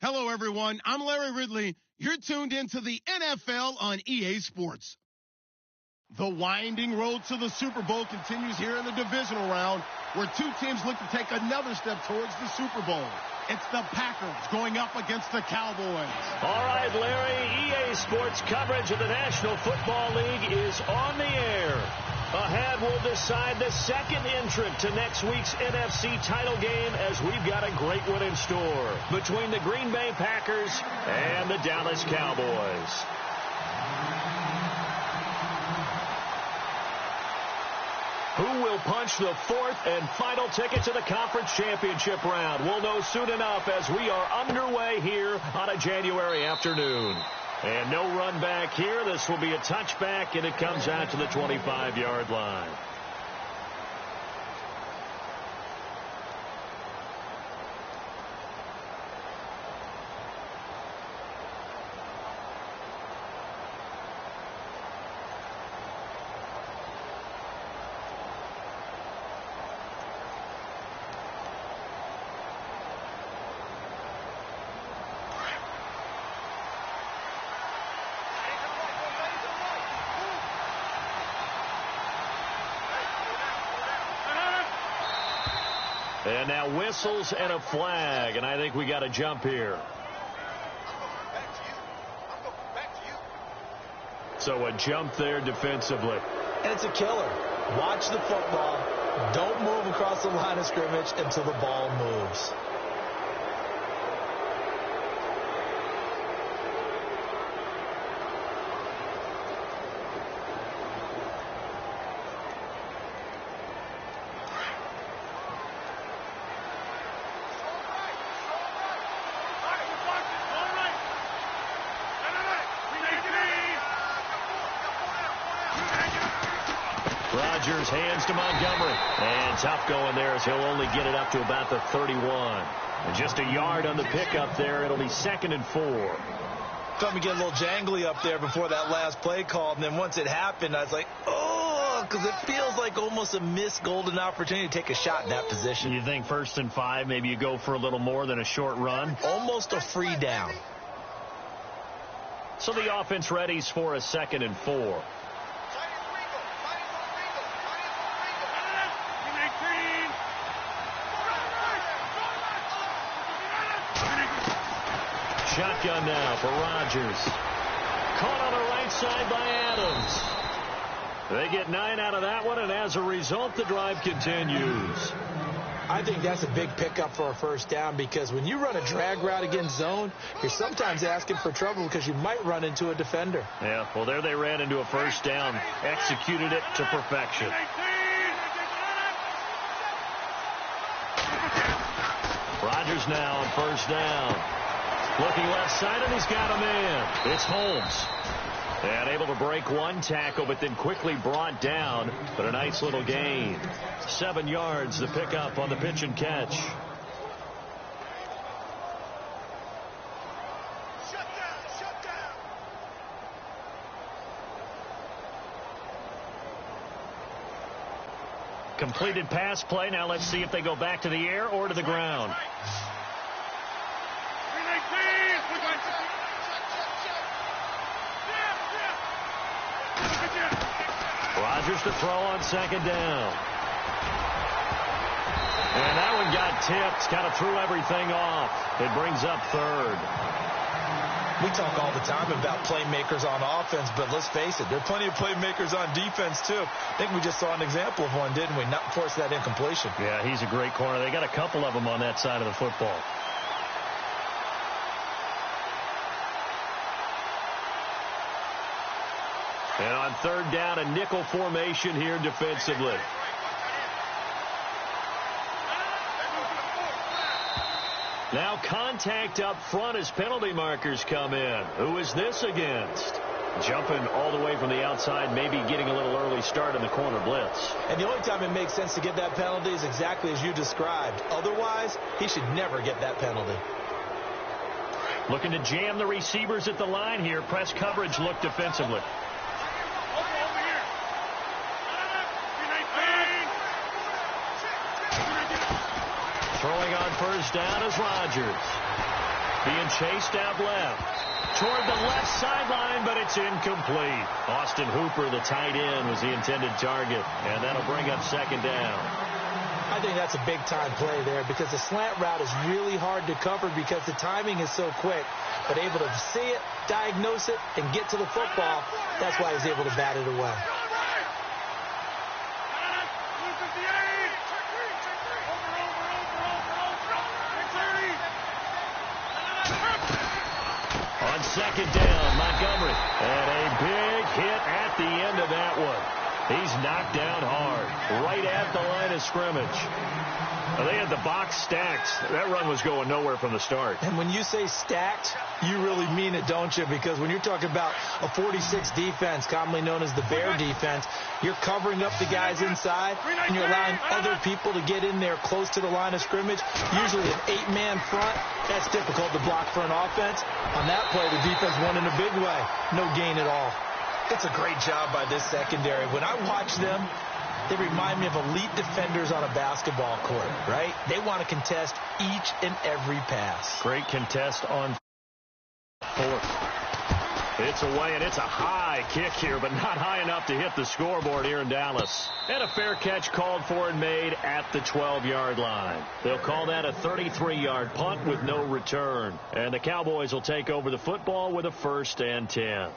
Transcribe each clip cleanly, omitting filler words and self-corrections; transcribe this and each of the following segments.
Hello, everyone. I'm Larry Ridley. You're tuned into the NFL on EA Sports. The winding road to the Super Bowl continues here in the divisional round, where two teams look to take another step towards the Super Bowl. It's the Packers going up against the Cowboys. All right, Larry, EA Sports coverage of the National Football League is on the air. Ahead, we'll decide the second entrant to next week's NFC title game, as we've got a great one in store between the Green Bay Packers and the Dallas Cowboys. Who will punch the fourth and final ticket to the conference championship round? We'll know soon enough as we are underway here on a January afternoon. And no run back here. This will be a touchback, and it comes out to the 25-yard line. And now whistles and a flag, and I think we got a jump here. So a jump there defensively. And it's a killer. Watch the football. Don't move across the line of scrimmage until the ball moves. Rodgers hands to Montgomery. And tough going there as he'll only get it up to about the 31. And just a yard on the pickup there. It'll be 2nd and 4. Felt me get a little jangly up there before that last play called. And then once it happened, I was like, oh, because it feels like almost a missed golden opportunity to take a shot in that position. You think 1st and 5, maybe you go for a little more than a short run? Almost a free down. So the offense readies for a 2nd and 4. Shotgun now for Rodgers. Caught on the right side by Adams. They get 9 out of that one, and as a result, the drive continues. I think that's a big pickup for a first down, because when you run a drag route against zone, you're sometimes asking for trouble because you might run into a defender. Yeah, well, there they ran into a first down, executed it to perfection. Rodgers now on first down. Looking left side, and he's got him in. It's Holmes. And able to break one tackle, but then quickly brought down. But a nice little gain. 7 yards, the pickup on the pitch and catch. Shut down. Completed pass play. Now let's see if they go back to the air or to the ground. Rodgers to throw on 2nd down. And that one got tipped. Kind of threw everything off. It brings up 3rd. We talk all the time about playmakers on offense, but let's face it, there are plenty of playmakers on defense, too. I think we just saw an example of one, didn't we? Not force that incompletion. Yeah, he's a great corner. They got a couple of them on that side of the football. And on 3rd down, a nickel formation here defensively. Now contact up front as penalty markers come in. Who is this against? Jumping all the way from the outside, maybe getting a little early start in the corner blitz. And the only time it makes sense to get that penalty is exactly as you described. Otherwise, he should never get that penalty. Looking to jam the receivers at the line here. Press coverage look defensively. Throwing on first down is Rodgers. Being chased out left. Toward the left sideline, but it's incomplete. Austin Hooper, the tight end, was the intended target, and that'll bring up second down. I think that's a big-time play there because the slant route is really hard to cover because the timing is so quick. But able to see it, diagnose it, and get to the football, that's why he's able to bat it away. On second down, Montgomery. And a big hit at the end of that one. He's knocked down hard, right at the line of scrimmage. They had the box stacked. That run was going nowhere from the start. And when you say stacked, you really mean it, don't you? Because when you're talking about a 46 defense, commonly known as the Bear defense, you're covering up the guys inside, and you're allowing other people to get in there close to the line of scrimmage. Usually an 8-man front, that's difficult to block for an offense. On that play, the defense won in a big way. No gain at all. It's a great job by this secondary. When I watch them, they remind me of elite defenders on a basketball court, right? They want to contest each and every pass. Great contest on fourth. It's away, and it's a high kick here, but not high enough to hit the scoreboard here in Dallas. And a fair catch called for and made at the 12-yard line. They'll call that a 33-yard punt with no return. And the Cowboys will take over the football with a 1st and 10.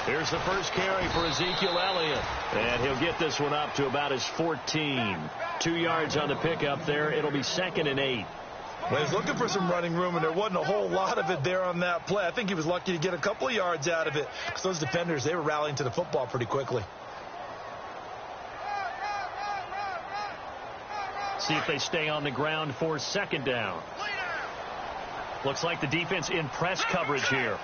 Here's the first carry for Ezekiel Elliott. And he'll get this one up to about his 14. 2 yards on the pickup there. It'll be 2nd and 8. Well, he's looking for some running room, and there wasn't a whole lot of it there on that play. I think he was lucky to get a couple of yards out of it because those defenders, they were rallying to the football pretty quickly. See if they stay on the ground for 2nd down. Looks like the defense in press coverage here.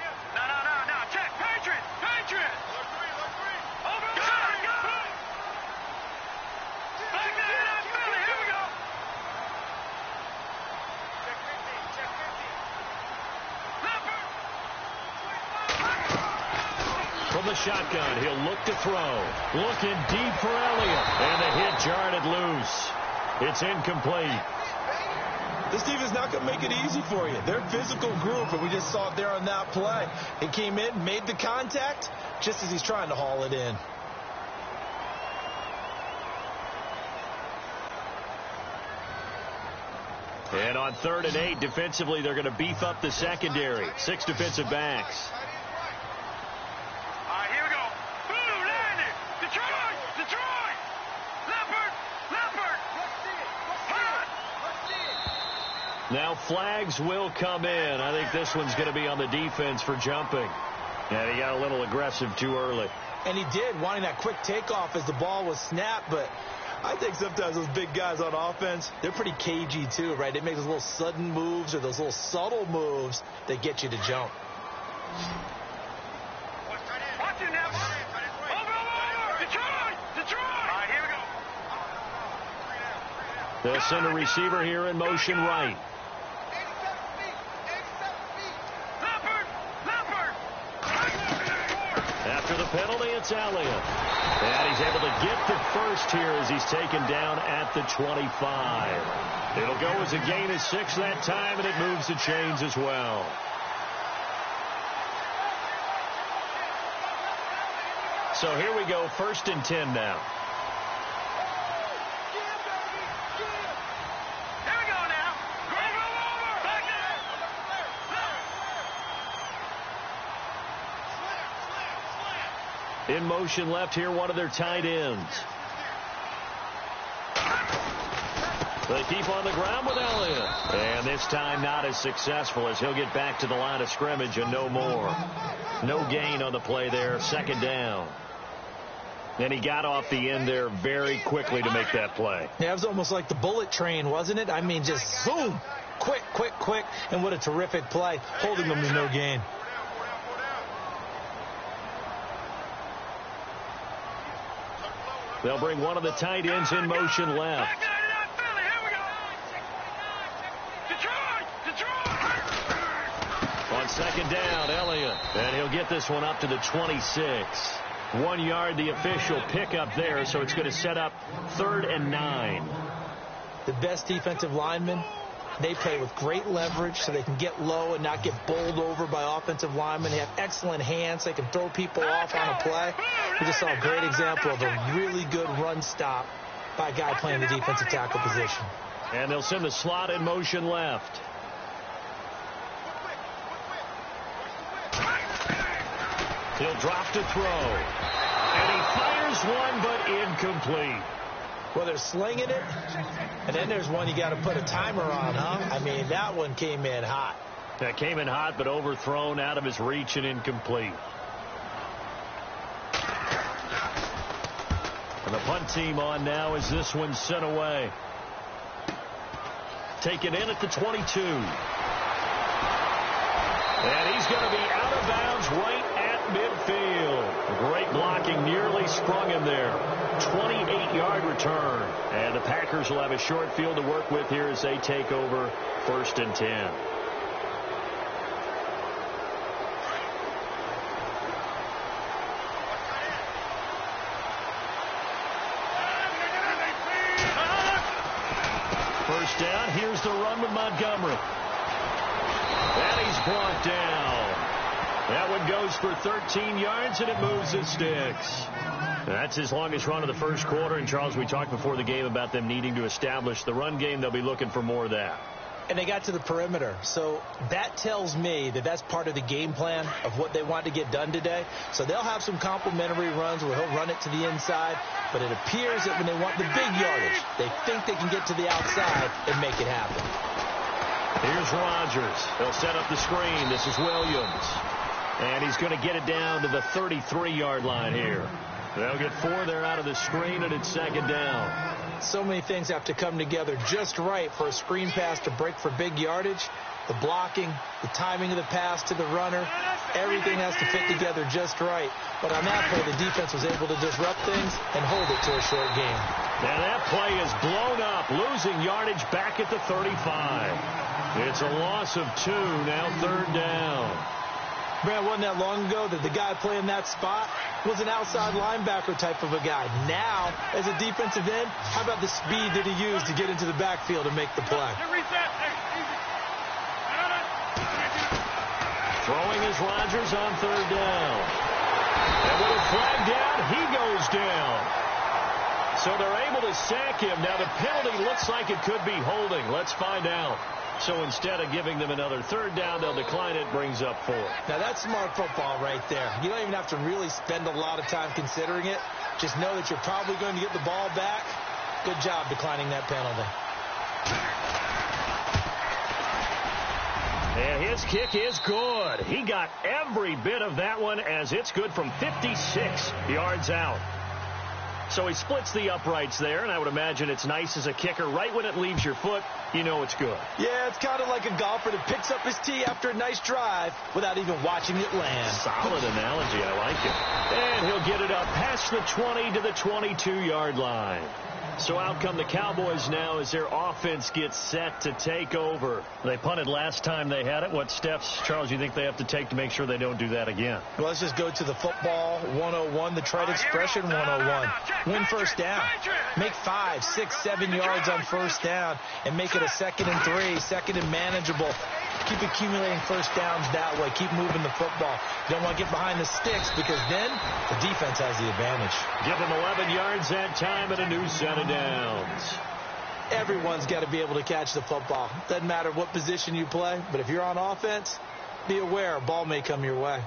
From the shotgun, he'll look to throw. Looking deep for Elliott. And the hit jarred it loose. It's incomplete. This team is not going to make it easy for you. They're a physical group, and we just saw it there on that play. He came in, made the contact, just as he's trying to haul it in. And on 3rd and 8, defensively, they're going to beef up the secondary. 6 defensive backs. Now flags will come in. I think this one's going to be on the defense for jumping. And he got a little aggressive too early. And he did, wanting that quick takeoff as the ball was snapped. But I think sometimes those big guys on offense, they're pretty cagey too, right? They make those little sudden moves or those little subtle moves that get you to jump. They'll send a receiver here in motion right. After the penalty, it's Elliott. And he's able to get the first here as he's taken down at the 25. It'll go as a gain of 6 that time, and it moves the chains as well. So here we go, 1st and 10 now. In motion left here, one of their tight ends. They keep on the ground with Elliott. And this time not as successful as he'll get back to the line of scrimmage and no more. No gain on the play there, 2nd down. And he got off the end there very quickly to make that play. Yeah, it was almost like the bullet train, wasn't it? I mean, just zoom, quick, quick, quick. And what a terrific play, holding them to no gain. They'll bring one of the tight ends in motion left. On second down, Elliott. And he'll get this one up to the 26. 1 yard, the official pickup there, so it's going to set up 3rd and 9. The best defensive linemen, they play with great leverage so they can get low and not get bowled over by offensive linemen. They have excellent hands. They can throw people off on a play. We just saw a great example of a really good run stop by a guy playing the defensive tackle position. And they'll send the slot in motion left. He'll drop to throw. And he fires one, but incomplete. Well, they're slinging it, and then there's one you got to put a timer on, huh? I mean, that one came in hot. That came in hot, but overthrown, out of his reach, and incomplete. And the punt team on now as this one's sent away. Taken in at the 22. And he's going to be out of bounds right at midfield. Great blocking, nearly sprung him there. 28-yard return. And the Packers will have a short field to work with here as they take over 1st and 10. First down, here's the run with Montgomery. And he's brought down. That one goes for 13 yards, and it moves the sticks. That's his longest run of the first quarter. And, Charles, we talked before the game about them needing to establish the run game. They'll be looking for more of that. And they got to the perimeter. So that tells me that that's part of the game plan of what they want to get done today. So they'll have some complementary runs where he'll run it to the inside. But it appears that when they want the big yardage, they think they can get to the outside and make it happen. Here's Rodgers. They'll set up the screen. This is Williams. And he's going to get it down to the 33-yard line here. They'll get 4 there out of the screen, and it's 2nd down. So many things have to come together just right for a screen pass to break for big yardage. The blocking, the timing of the pass to the runner, everything has to fit together just right. But on that play, the defense was able to disrupt things and hold it to a short game. Now that play is blown up, losing yardage back at the 35. It's a loss of 2, now 3rd down. Man, wasn't that long ago that the guy playing that spot was an outside linebacker type of a guy. Now, as a defensive end, how about the speed that he used to get into the backfield and make the play? Throwing is Rodgers on 3rd down. And with a flag down, he goes down. So they're able to sack him. Now the penalty looks like it could be holding. Let's find out. So instead of giving them another 3rd down, they'll decline it, brings up 4. Now that's smart football right there. You don't even have to really spend a lot of time considering it. Just know that you're probably going to get the ball back. Good job declining that penalty. And his kick is good. He got every bit of that one as it's good from 56 yards out. So he splits the uprights there, and I would imagine it's nice as a kicker. Right when it leaves your foot, you know it's good. Yeah, it's kind of like a golfer that picks up his tee after a nice drive without even watching it land. Solid analogy. I like it. And he'll get it up past the 20 to the 22-yard line. So out come the Cowboys now as their offense gets set to take over. They punted last time they had it. What steps, Charles, you think they have to take to make sure they don't do that again? Well, let's just go to the football 101, the trite expression 101. Win first down. Make 5, 6, 7 yards on first down and make it a 2nd and 3, 2nd and manageable. Keep accumulating first downs that way. Keep moving the football. You don't want to get behind the sticks because then the defense has the advantage. Give them 11 yards that time and a new set of downs. Everyone's got to be able to catch the football. Doesn't matter what position you play, but if you're on offense, be aware a ball may come your way.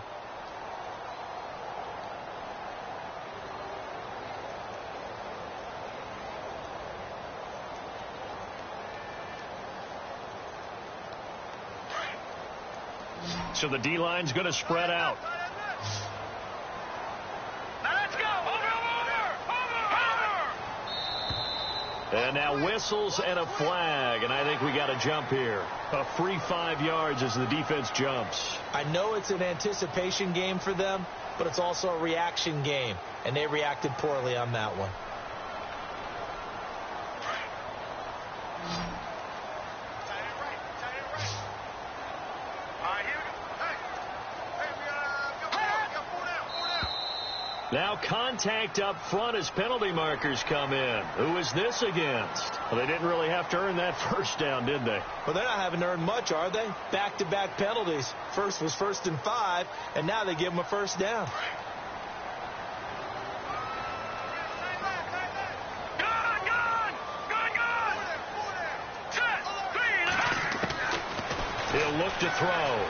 So the D-line's going to spread out. Now let's go. Over. And now whistles and a flag, and I think we got a jump here. A free 5 yards as the defense jumps. I know it's an anticipation game for them, but it's also a reaction game, and they reacted poorly on that one. Now contact up front as penalty markers come in. Who is this against? Well, they didn't really have to earn that first down, did they? Well, they're not having to earn much, are they? Back-to-back penalties. First was 1st and 5, and now they give them a first down. He'll look to throw.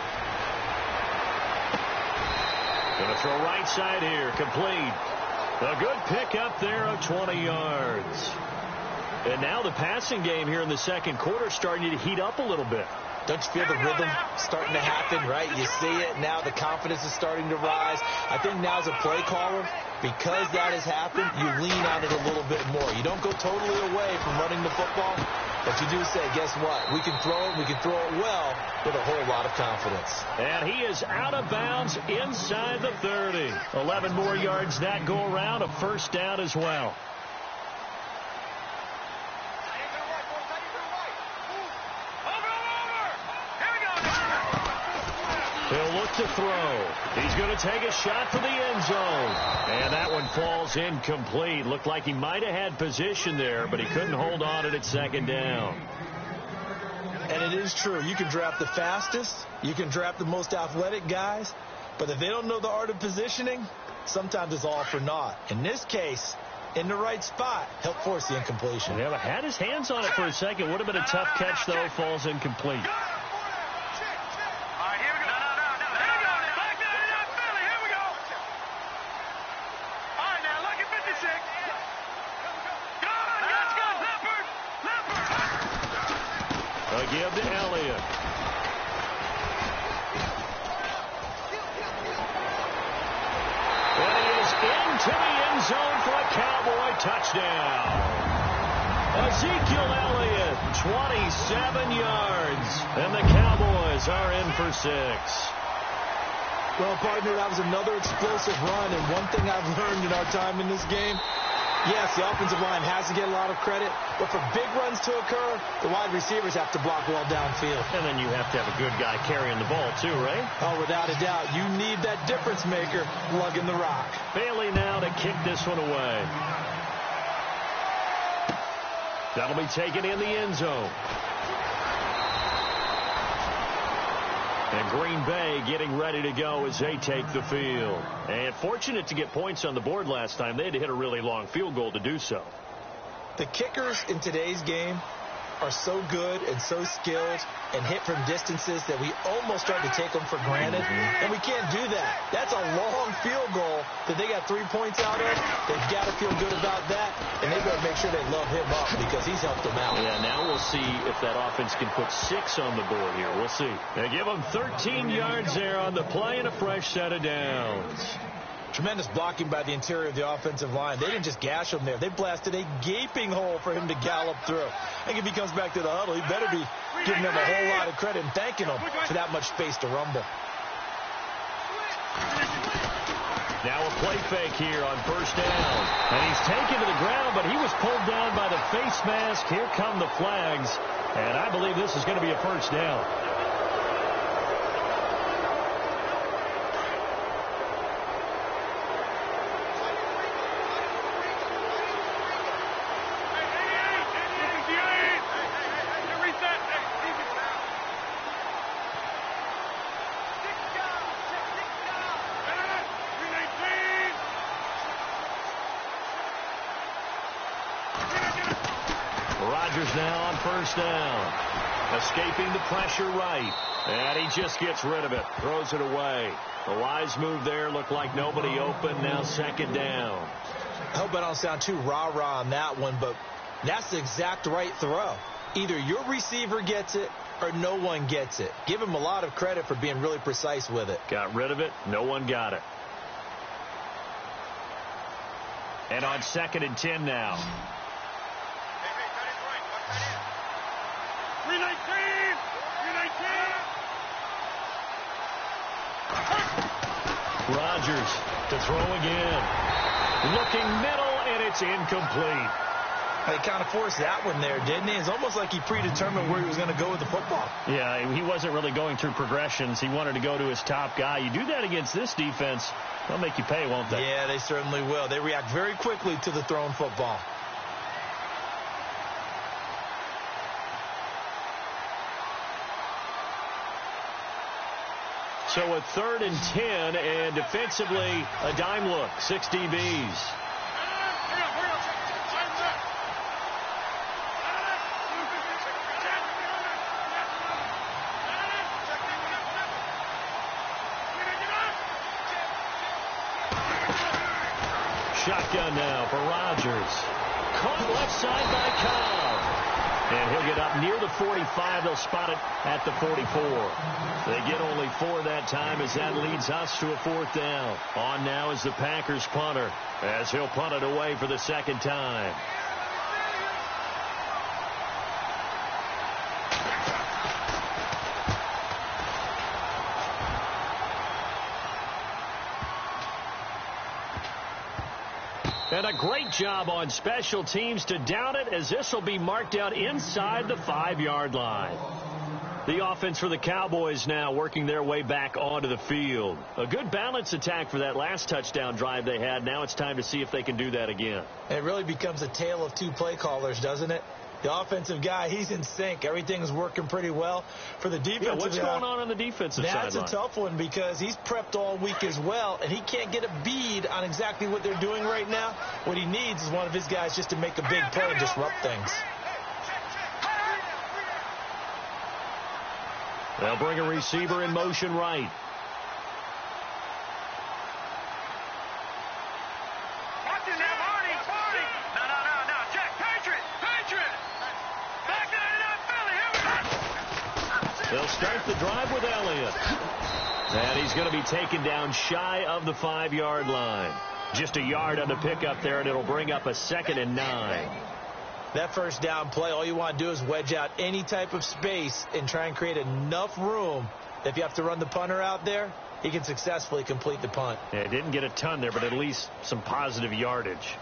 Going to throw right side here. Complete. A good pick up there of 20 yards. And now the passing game here in the second quarter starting to heat up a little bit. Don't you feel the rhythm starting to happen, right? You see it now. The confidence is starting to rise. I think now as a play caller, because that has happened, you lean on it a little bit more. You don't go totally away from running the football, but you do say, guess what? We can throw it. We can throw it well with a whole lot of confidence. And he is out of bounds inside the 30. 11 more yards that go around. A first down as well. He'll look to throw. He's going to take a shot for the end zone. And that one falls incomplete. Looked like he might have had position there, but he couldn't hold on it at second down. And it is true. You can draft the fastest. You can draft the most athletic guys. But if they don't know the art of positioning, sometimes it's all for naught. In this case, in the right spot, helped force the incompletion. Yeah, but had his hands on it for a second. Would have been a tough catch, though. Falls incomplete. Give to Elliott. And he is into the end zone for a Cowboy touchdown. Ezekiel Elliott, 27 yards. And the Cowboys are in for 6. Well, partner, that was another explosive run. And one thing I've learned in our time in this game, yes, the offensive line has to get a lot of credit, but for big runs to occur, the wide receivers have to block well downfield. And then you have to have a good guy carrying the ball too, right? Oh, without a doubt. You need that difference maker lugging the rock. Bailey now to kick this one away. That'll be taken in the end zone. And Green Bay getting ready to go as they take the field. And fortunate to get points on the board last time. They had to hit a really long field goal to do so. The kickers in today's game are so good and so skilled and hit from distances that we almost start to take them for granted. And we can't do that. That's a long field goal that they got 3 points out of. They've got to feel good about that. And they better make sure they love him up because he's helped them out. Yeah, now we'll see if that offense can put 6 on the board here. We'll see. They give them 13 yards there on the play and a fresh set of downs. Tremendous blocking by the interior of the offensive line. They didn't just gash him there. They blasted a gaping hole for him to gallop through. I think if he comes back to the huddle, he better be giving them a whole lot of credit and thanking them for that much space to rumble. Now a play fake here on first down. And he's taken to the ground, but he was pulled down by the face mask. Here come the flags. And I believe this is going to be a first down. Now on first down. Escaping the pressure right. And he just gets rid of it. Throws it away. The wise move there. Looked like nobody open. Now second down. I hope I don't sound too rah-rah on that one, but that's the exact right throw. Either your receiver gets it or no one gets it. Give him a lot of credit for being really precise with it. Got rid of it. No one got it. And on 2nd and 10 now. Rodgers to throw again. Looking middle, and it's incomplete. He kind of forced that one there, didn't he? It's almost like he predetermined where he was going to go with the football. Yeah, he wasn't really going through progressions. He wanted to go to his top guy. You do that against this defense, they'll make you pay, won't they? Yeah, they certainly will. They react very quickly to the thrown football. So a 3rd and 10, and defensively, a dime look, 6 DBs. Shotgun now for Rodgers. Caught left side by Cobb. And he'll get up near the 45. They'll spot it at the 44. They get only 4 that time as that leads us to a 4th down. On now is the Packers punter as he'll punt it away for the 2nd time. And a great job on special teams to down it, as this will be marked out inside the 5-yard line. The offense for the Cowboys now working their way back onto the field. A good balance attack for that last touchdown drive they had. Now it's time to see if they can do that again. It really becomes a tale of 2 play callers, doesn't it? The offensive guy, he's in sync. Everything's working pretty well. For the defensive guy, what's going on the defensive side? That's a tough one because he's prepped all week as well, and he can't get a bead on exactly what they're doing right now. What he needs is one of his guys just to make a big play and disrupt things. They'll bring a receiver in motion right. They'll start the drive with Elliott. And he's going to be taken down shy of the 5-yard line. Just a yard on the pickup there, and it'll bring up a 2nd and 9. That first down play, all you want to do is wedge out any type of space and try and create enough room that if you have to run the punter out there, he can successfully complete the punt. Yeah, didn't get a ton there, but at least some positive yardage.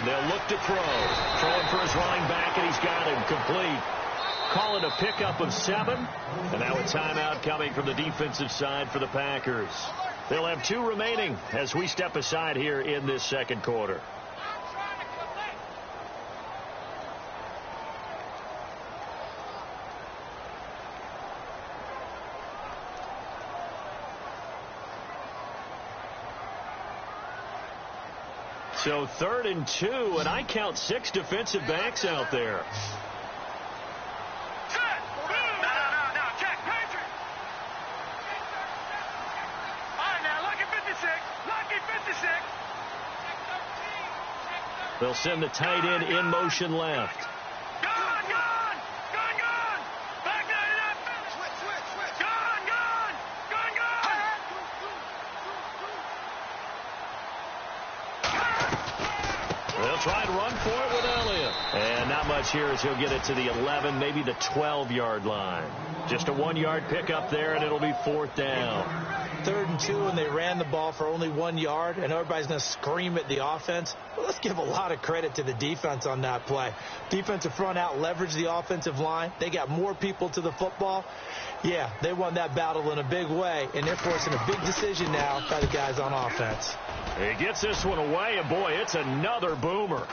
They'll look to throw. Throwing for his running back, and he's got him complete. Call it a pickup of 7. And now a timeout coming from the defensive side for the Packers. They'll have 2 remaining as we step aside here in this 2nd quarter. So 3rd and 2, and I count 6 defensive backs out there. They'll send the tight end in motion left. Try and run for it with Elliott. And not much here as he'll get it to the 11, maybe the 12-yard line. Just a 1-yard pickup there, and it'll be 4th down. 3rd and 2, and they ran the ball for only 1 yard, and everybody's going to scream at the offense. Well, let's give a lot of credit to the defense on that play. Defensive front out leveraged the offensive line. They got more people to the football. Yeah, they won that battle in a big way, and they're forcing a big decision now by the guys on offense. He gets this one away, and boy, it's another boomer.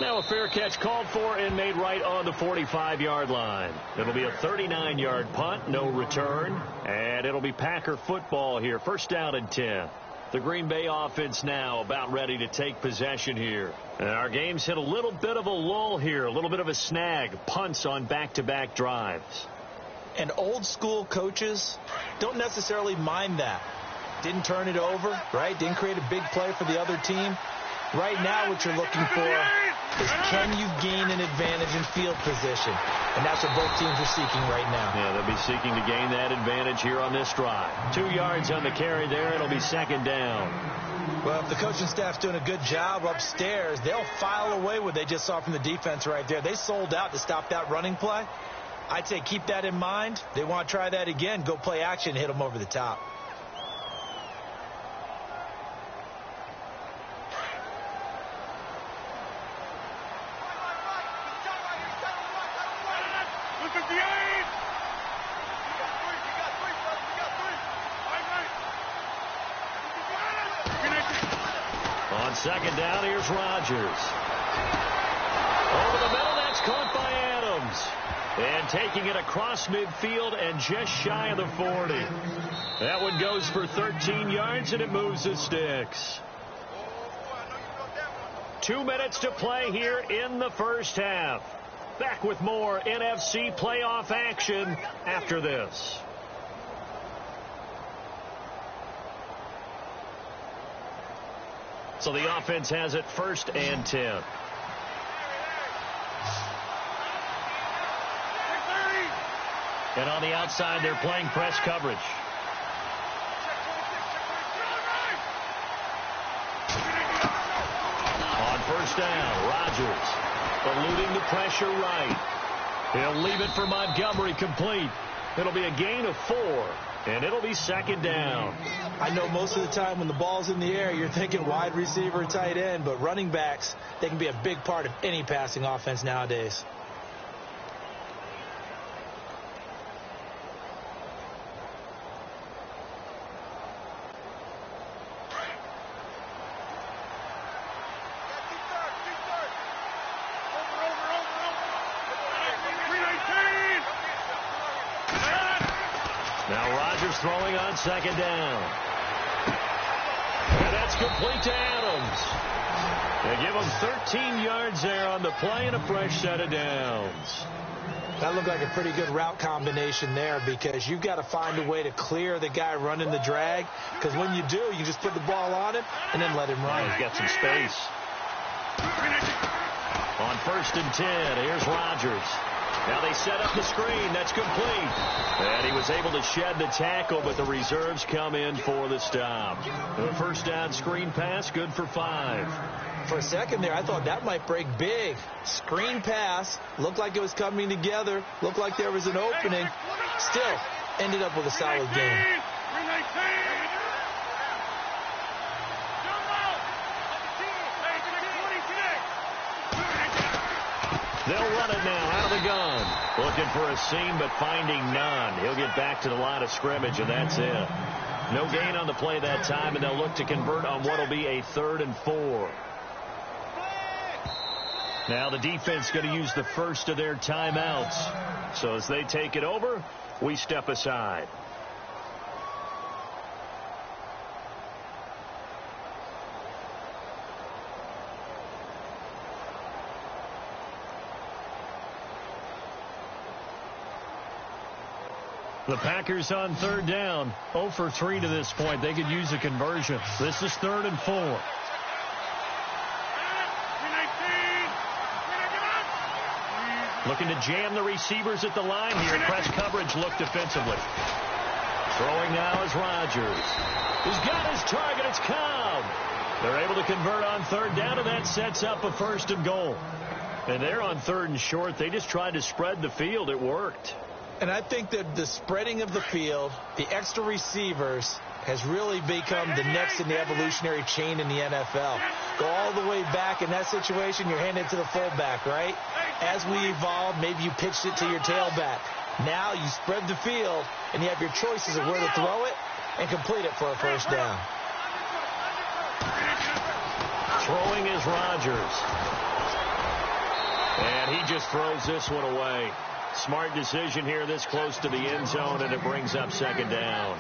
Now a fair catch called for and made right on the 45-yard line. It'll be a 39-yard punt, no return, and it'll be Packer football here. 1st down and 10. The Green Bay offense now about ready to take possession here. And our game's hit a little bit of a lull here, a little bit of a snag. Punts on back-to-back drives. And old school coaches don't necessarily mind that. Didn't turn it over, right? Didn't create a big play for the other team. Right now what you're looking for is can you gain an advantage in field position? And that's what both teams are seeking right now. Yeah, they'll be seeking to gain that advantage here on this drive. 2 yards on the carry there. It'll be second down. Well, if the coaching staff's doing a good job upstairs, they'll file away what they just saw from the defense right there. They sold out to stop that running play. I'd say keep that in mind. They want to try that again. Go play action, hit them over the top. On second down, here's Rodgers. Over the middle, that's caught by Adams. And taking it across midfield and just shy of the 40. That one goes for 13 yards, and it moves the sticks. 2 minutes to play here in the first half. Back with more NFC playoff action after this. So the offense has it 1st and 10. And on the outside, they're playing press coverage. On 1st down, Rodgers eluding the pressure right. He'll leave it for Montgomery complete. It'll be a gain of 4, and it'll be second down. I know most of the time when the ball's in the air, you're thinking wide receiver, tight end, but running backs, they can be a big part of any passing offense nowadays. Now Rodgers throwing on second down. And that's complete to Adams. They give him 13 yards there on the play and a fresh set of downs. That looked like a pretty good route combination there because you've got to find a way to clear the guy running the drag, because when you do, you just put the ball on him and then let him run. He's got some space. On 1st and 10, here's Rodgers. Now they set up the screen. That's complete. And he was able to shed the tackle, but the reserves come in for the stop. The 1st down screen pass, good for 5. For a second there, I thought that might break big. Screen pass, looked like it was coming together, looked like there was an opening. Still, ended up with a solid game. They'll run it now out of the gun. Looking for a seam, but finding none. He'll get back to the line of scrimmage, and that's it. No gain on the play that time, and they'll look to convert on what will be a 3rd and 4. Now the defense going to use the first of their timeouts. So as they take it over, we step aside. The Packers on 3rd down, 0 for 3 to this point. They could use a conversion. This is 3rd and 4. Looking to jam the receivers at the line here. Press coverage look defensively. Throwing now is Rodgers. He's got his target. It's Cobb. They're able to convert on 3rd down, and that sets up a 1st and goal. And they're on 3rd and short. They just tried to spread the field. It worked. And I think that the spreading of the field, the extra receivers, has really become the next in the evolutionary chain in the NFL. Go all the way back in that situation, you're handing it to the fullback, right? As we evolve, maybe you pitched it to your tailback. Now you spread the field, and you have your choices of where to throw it and complete it for a 1st down. Throwing is Rodgers. And he just throws this one away. Smart decision here this close to the end zone, and it brings up 2nd down.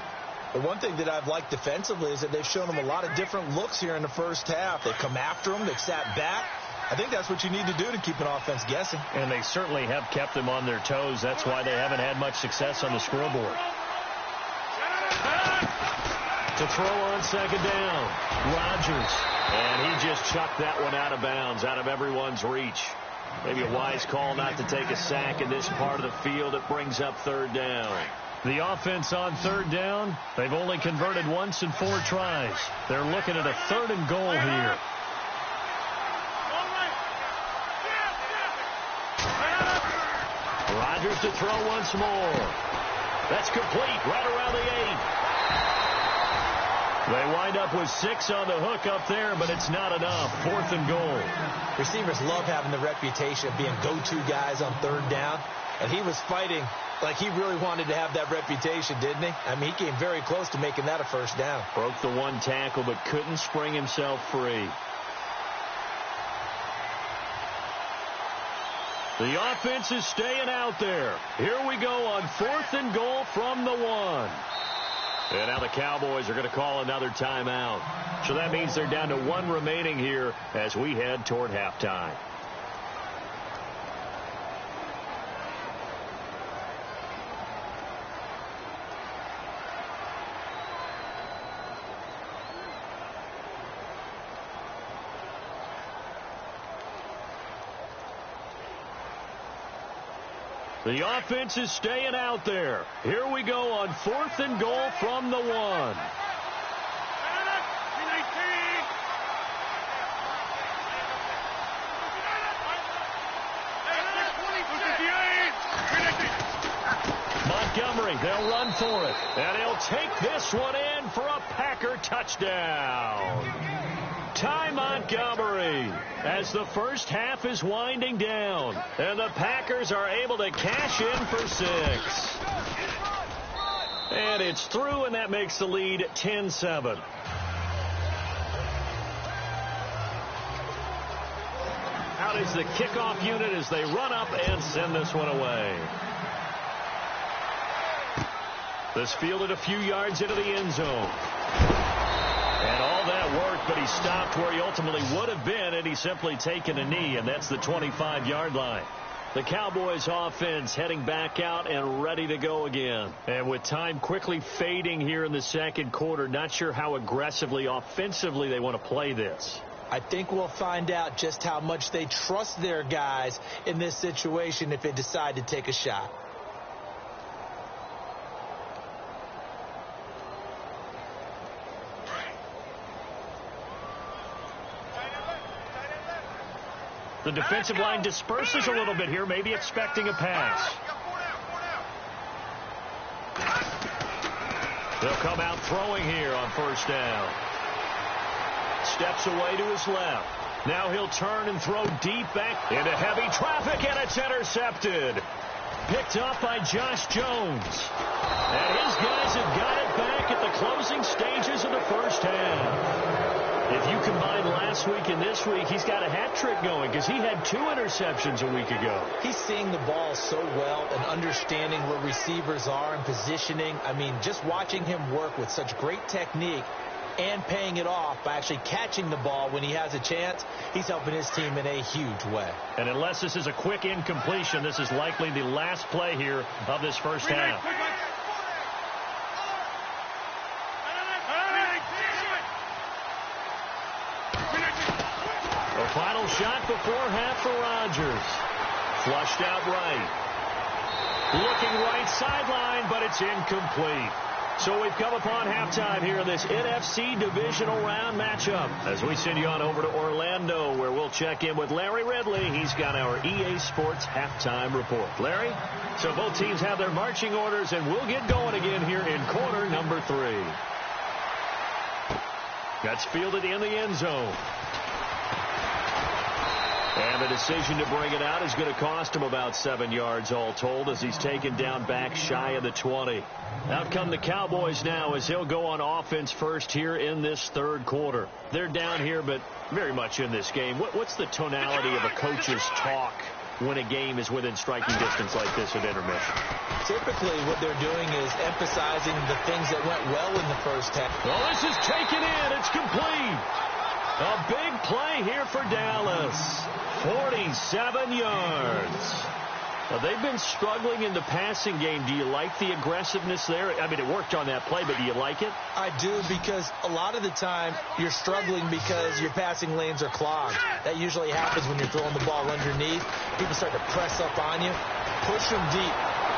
The one thing that I've liked defensively is that they've shown them a lot of different looks here in the first half. They've come after them. They've sat back. I think that's what you need to do to keep an offense guessing. And they certainly have kept them on their toes. That's why they haven't had much success on the scoreboard. To throw on second down, Rodgers. And he just chucked that one out of bounds, out of everyone's reach. Maybe a wise call not to take a sack in this part of the field. It brings up third down. The offense on third down, they've only converted once in 4 tries. They're looking at a 3rd and goal here. Rodgers to throw once more. That's complete right around the 8. They wind up with 6 on the hook up there, but it's not enough. 4th and goal. Receivers love having the reputation of being go-to guys on third down, and he was fighting like he really wanted to have that reputation, didn't he? I mean, he came very close to making that a first down. Broke the 1 tackle, but couldn't spring himself free. The offense is staying out there. Here we go on 4th and goal from the 1. And now the Cowboys are going to call another timeout. So that means they're down to 1 remaining here as we head toward halftime. The offense is staying out there. Here we go on 4th and goal from the 1. Montgomery, they'll run for it. And he'll take this one in for a Packer touchdown. Ty Montgomery, as the first half is winding down, and the Packers are able to cash in for 6. And it's through, and that makes the lead 10-7. Out is the kickoff unit as they run up and send this one away. This fielded a few yards into the end zone. And all that worked, but he stopped where he ultimately would have been had he simply taken a knee, and that's the 25-yard line. The Cowboys offense heading back out and ready to go again. And with time quickly fading here in the second quarter, not sure how aggressively, offensively they want to play this. I think we'll find out just how much they trust their guys in this situation if they decide to take a shot. The defensive line disperses a little bit here, maybe expecting a pass. They'll come out throwing here on first down. Steps away to his left. Now he'll turn and throw deep back into heavy traffic, and it's intercepted. Picked up by Josh Jones. And his guys have got it back at the closing stages of the first half. If you combine last week and this week, he's got a hat trick going because he had 2 interceptions a week ago. He's seeing the ball so well and understanding where receivers are and positioning. I mean, just watching him work with such great technique and paying it off by actually catching the ball when he has a chance, he's helping his team in a huge way. And unless this is a quick incompletion, this is likely the last play here of this first half. Final shot before half for Rodgers. Flushed out right. Looking right sideline, but it's incomplete. So we've come upon halftime here in this NFC divisional round matchup as we send you on over to Orlando, where we'll check in with Larry Ridley. He's got our EA Sports halftime report. Larry? So both teams have their marching orders, and we'll get going again here in quarter number 3. That's fielded in the end zone. And the decision to bring it out is going to cost him about 7 yards all told as he's taken down back shy of the 20. Out come the Cowboys now as he'll go on offense first here in this third quarter. They're down here, but very much in this game. What's the tonality of a coach's talk when a game is within striking distance like this at intermission? Typically what they're doing is emphasizing the things that went well in the first half. Well, this is taken in. It's complete. A big play here for Dallas. 47 yards. Well, they've been struggling in the passing game. Do you like the aggressiveness there? I mean, it worked on that play, but do you like it? I do, because a lot of the time you're struggling because your passing lanes are clogged. That usually happens when you're throwing the ball underneath. People start to press up on you. Push them deep.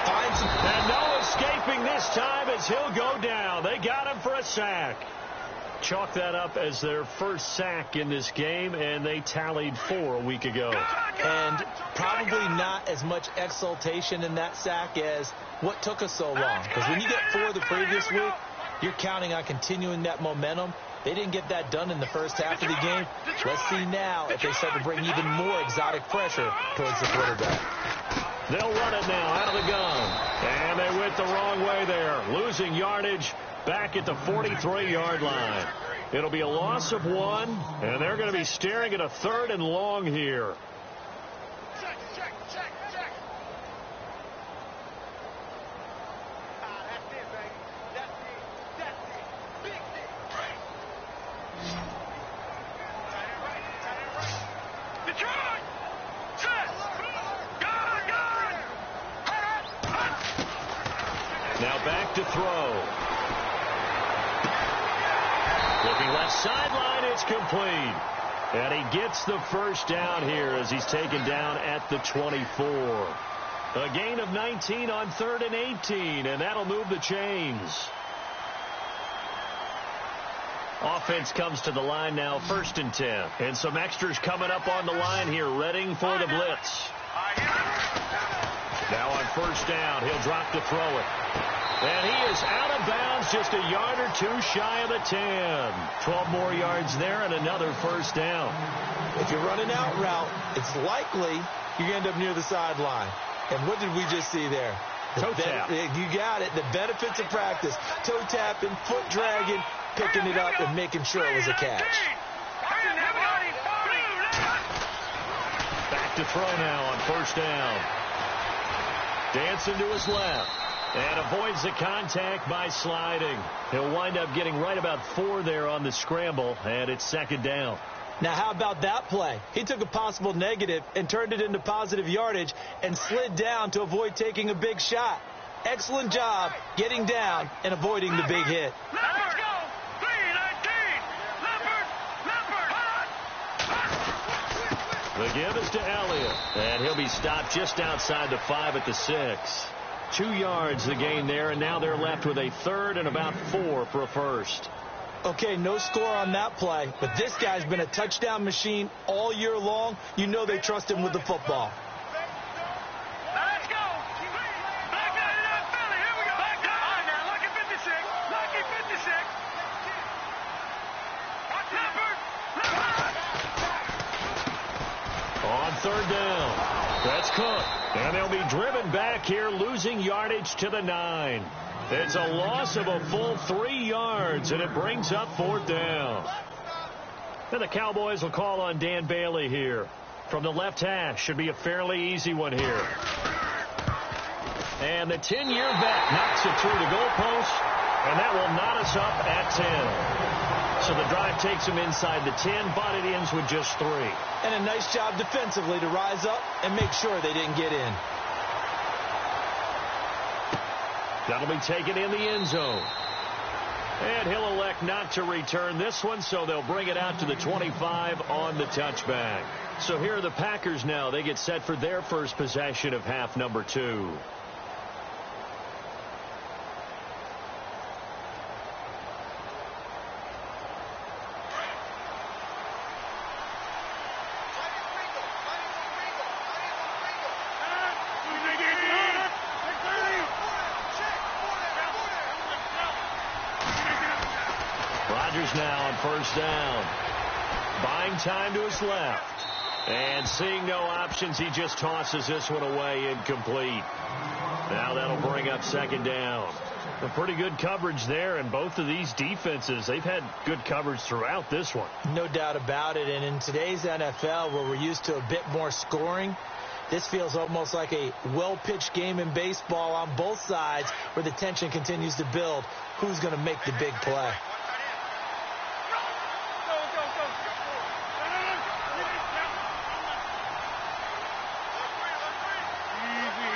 Find some... And no escaping this time as he'll go down. They got him for a sack. Chalk that up as their first sack in this game, and they tallied 4 a week ago. And probably not as much exultation in that sack as what took us so long. Because when you get 4 the previous week, you're counting on continuing that momentum. They didn't get that done in the first half of the game. Let's see now if they start to bring even more exotic pressure towards the quarterback. They'll run it now out of the gun. And they went the wrong way there, losing yardage back at the 43-yard line. It'll be a loss of 1, and they're going to be staring at a 3rd and long here. Now back to throw. Looking left sideline, it's complete. And he gets the first down here as he's taken down at the 24. A gain of 19 on 3rd and 18, and that'll move the chains. Offense comes to the line now, 1st and 10. And some extras coming up on the line here, readying for the blitz. Now on 1st down, he'll drop to throw it. And he is out of bounds, just a yard or 2 shy of the 10. 12 more yards there and another 1st down. If you're running out route, it's likely you're going to end up near the sideline. And what did we just see there? Toe tap. You got it. The benefits of practice. Toe tapping, foot dragging, picking it up, and making sure it was a catch. Back to throw now on 1st down. Dancing to his left. And avoids the contact by sliding. He'll wind up getting right about 4 there on the scramble, and it's 2nd down. Now, how about that play? He took a possible negative and turned it into positive yardage and slid down to avoid taking a big shot. Excellent job getting down and avoiding the big hit. Let's go! 319! The give is to Elliott, and he'll be stopped just outside the 5 at the 6. 2 yards the gain there, and now they're left with a 3rd and about 4 for a 1st. Okay, no score on that play, but this guy's been a touchdown machine all year long. You know they trust him with the football. Let's go! Back out of that belly. Here we go. Back out. All right, now, lucky 56. Lucky 56. On 3rd down, that's Cook. And they'll be driven back here, losing yardage to the 9. It's a loss of a full 3 yards, and it brings up 4th down. And the Cowboys will call on Dan Bailey here. From the left hash, should be a fairly easy one here. And the 10-year vet knocks it through the goalpost, and that will knot us up at 10. So the drive takes them inside the 10, but it ends with just 3. And a nice job defensively to rise up and make sure they didn't get in. That'll be taken in the end zone. And he'll elect not to return this one, so they'll bring it out to the 25 on the touchback. So here are the Packers now. They get set for their first possession of half number 2. Now on 1st down. Buying time to his left. And seeing no options, he just tosses this one away, incomplete. Now that'll bring up 2nd down. A pretty good coverage there, and both of these defenses, they've had good coverage throughout this one. No doubt about it, and in today's NFL, where we're used to a bit more scoring, this feels almost like a well-pitched game in baseball on both sides, where the tension continues to build. Who's going to make the big play? Easy.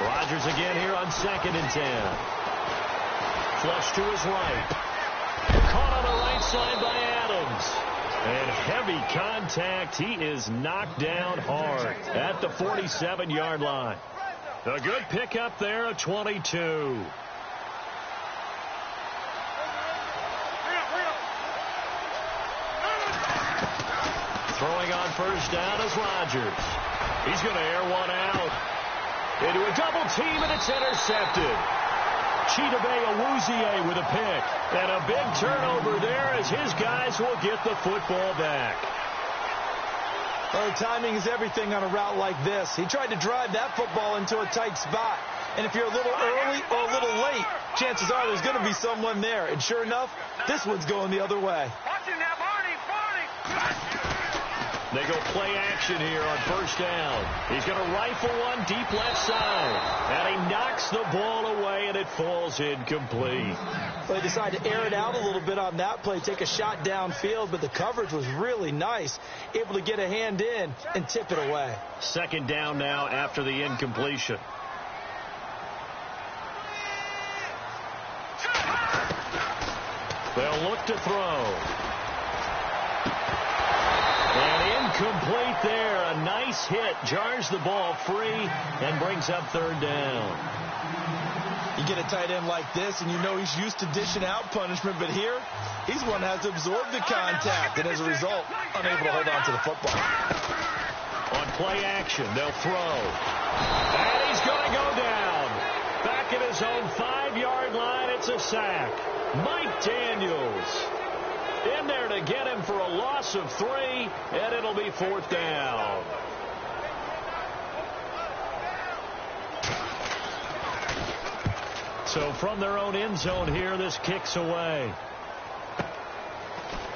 Rodgers again here on 2nd and 10. Flush to his right. Caught on the right side by Adams. And heavy contact. He is knocked down hard at the 47-yard line. A good pickup there of 22. Throwing on first down is Rodgers. He's going to air one out. Into a double team, and it's intercepted. Chidobe Awuzie with a pick. And a big turnover there as his guys will get the football back. Well, timing is everything on a route like this. He tried to drive that football into a tight spot. And if you're a little early or a little late, chances are there's going to be someone there. And sure enough, this one's going the other way. They go play action here on first down. He's going to rifle one deep left side. And he knocks the ball away, and it falls incomplete. Well, they decided to air it out a little bit on that play, take a shot downfield, but the coverage was really nice. Able to get a hand in and tip it away. 2nd down now after the incompletion. They'll look to throw. And incomplete there. A nice hit. Jars the ball free and brings up 3rd down. You get a tight end like this, and you know he's used to dishing out punishment, but here, he's one that has absorbed the contact, and as a result, unable to hold on to the football. On play action, they'll throw. And he's going to go down. Back at his own 5-yard line, it's a sack. Mike Daniels in there to get him for a loss of 3, and it'll be 4th down. So from their own end zone here, this kicks away.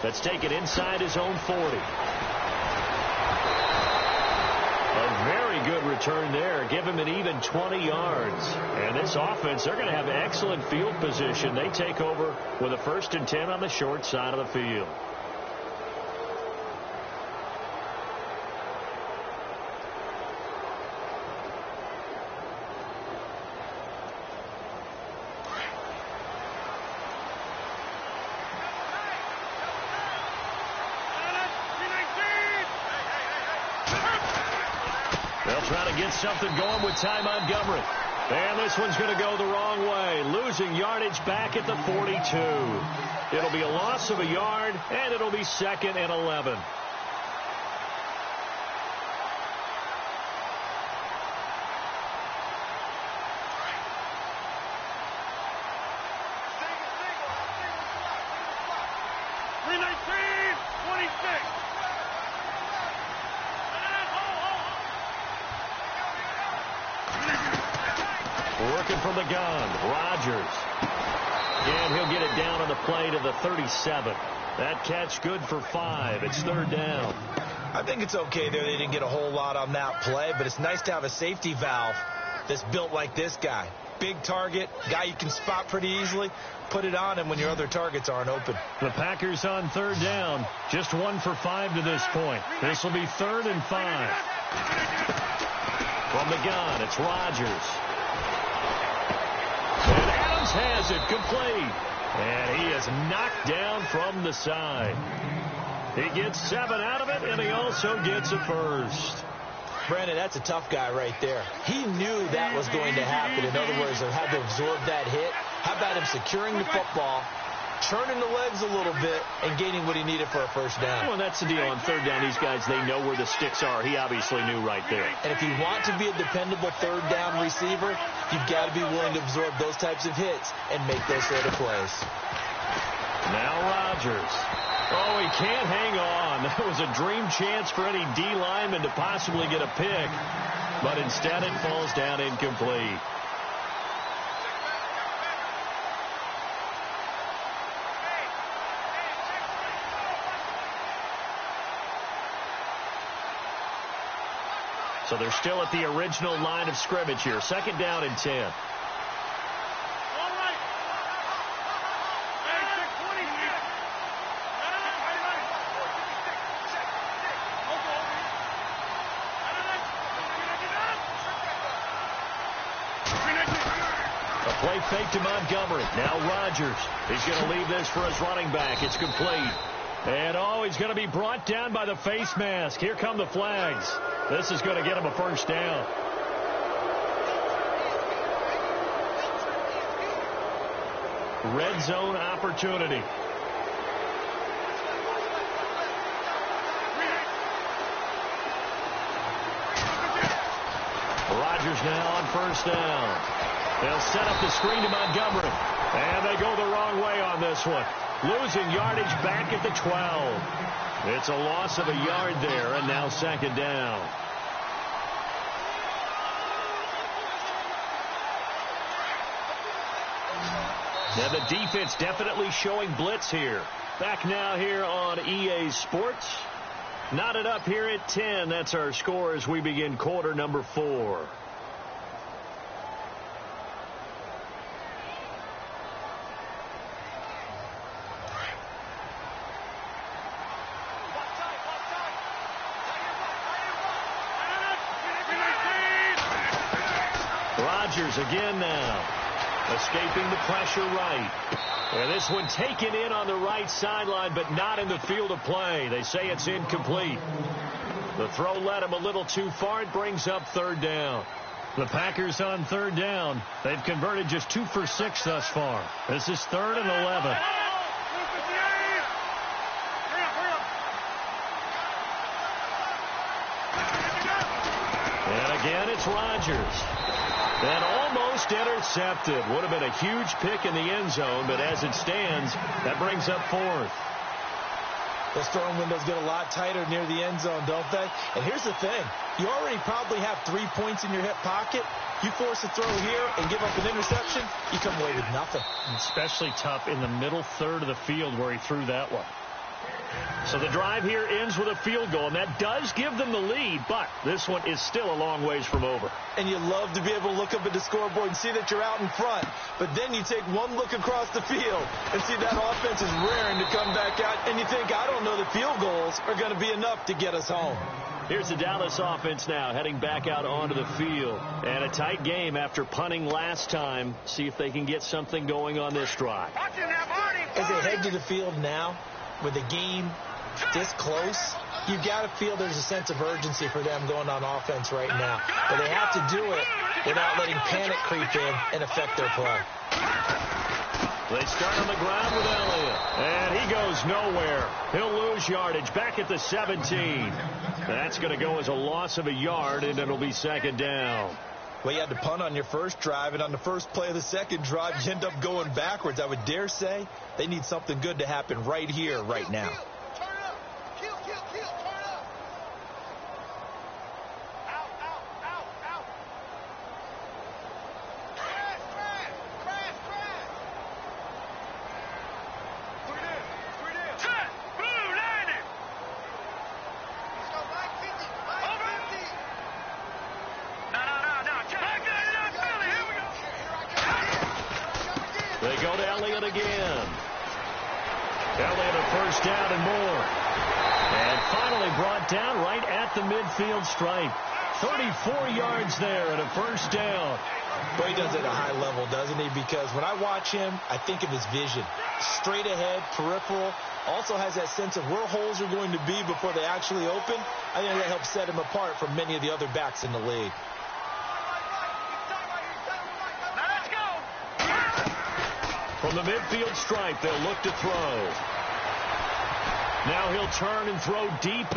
Let's take it inside his own 40. A very good return there. Give him an even 20 yards. And this offense, they're going to have excellent field position. They take over with a 1st and 10 on the short side of the field. Trying to get something going with Ty Montgomery. And this one's going to go the wrong way. Losing yardage back at the 42. It'll be a loss of a yard, and it'll be 2nd and 11. Working from the gun, Rodgers. And he'll get it down on the play to the 37. That catch good for 5. It's 3rd down. I think it's okay there. They didn't get a whole lot on that play, but it's nice to have a safety valve that's built like this guy. Big target, guy you can spot pretty easily. Put it on him when your other targets aren't open. The Packers on 3rd down. Just 1 for 5 to this point. This will be 3rd and 5. From the gun, it's Rodgers. And Adams has it complete. And he is knocked down from the side. He gets 7 out of it, and he also gets a first. Brandon, that's a tough guy right there. He knew that was going to happen. In other words, he had to absorb that hit. How about him securing the football, turning the legs a little bit, and gaining what he needed for a first down? Well, that's the deal. On 3rd down, these guys, they know where the sticks are. He obviously knew right there. And if you want to be a dependable 3rd down receiver, you've got to be willing to absorb those types of hits and make those sort of plays. Now Rodgers. Oh, he can't hang on. That was a dream chance for any D lineman to possibly get a pick. But instead it falls down incomplete. So they're still at the original line of scrimmage here. 2nd down and 10. Play fake to Montgomery. Now Rodgers. He's going to leave this for his running back. It's complete. And, he's going to be brought down by the face mask. Here come the flags. This is going to get him a first down. Red zone opportunity. Rodgers now on first down. They'll set up the screen to Montgomery. And they go the wrong way on this one. Losing yardage back at the 12. It's a loss of a yard there, and now second down. Now the defense definitely showing blitz here. Back now here on EA Sports. Knotted up here at 10. That's our score as we begin quarter number 4. Rodgers again now. Escaping the pressure right. And this one taken in on the right sideline, but not in the field of play. They say it's incomplete. The throw led him a little too far. It brings up third down. The Packers on third down. They've converted just 2 for 6 thus far. This is 3rd and 11. And again, it's Rodgers. And almost intercepted. Would have been a huge pick in the end zone, but as it stands, that brings up 4th. Those throwing windows get a lot tighter near the end zone, don't they? And here's the thing. You already probably have 3 points in your hip pocket. You force a throw here and give up an interception, you come away with nothing. Especially tough in the middle third of the field where he threw that one. So the drive here ends with a field goal, and that does give them the lead, but this one is still a long ways from over. And you love to be able to look up at the scoreboard and see that you're out in front, but then you take one look across the field and see that offense is raring to come back out, and you think, I don't know that field goals are going to be enough to get us home. Here's the Dallas offense now heading back out onto the field. And a tight game after punting last time. See if they can get something going on this drive. As they head to the field now, with the game this close, you got to feel there's a sense of urgency for them going on offense right now. But they have to do it without letting panic creep in and affect their play. They start on the ground with Elliott. And he goes nowhere. He'll lose yardage back at the 17. That's going to go as a loss of a yard, and it'll be second down. Well, you had to punt on your first drive, and on the first play of the second drive, you end up going backwards. I would dare say they need something good to happen right here, right now. They go to Elliott again. Elliott a first down and more. And finally brought down right at the midfield stripe. 34 yards there and a first down. Boy, he does it at a high level, doesn't he? Because when I watch him, I think of his vision. Straight ahead, peripheral. Also has that sense of where holes are going to be before they actually open. I think that helps set him apart from many of the other backs in the league. From the midfield stripe, they'll look to throw. Now he'll turn and throw deep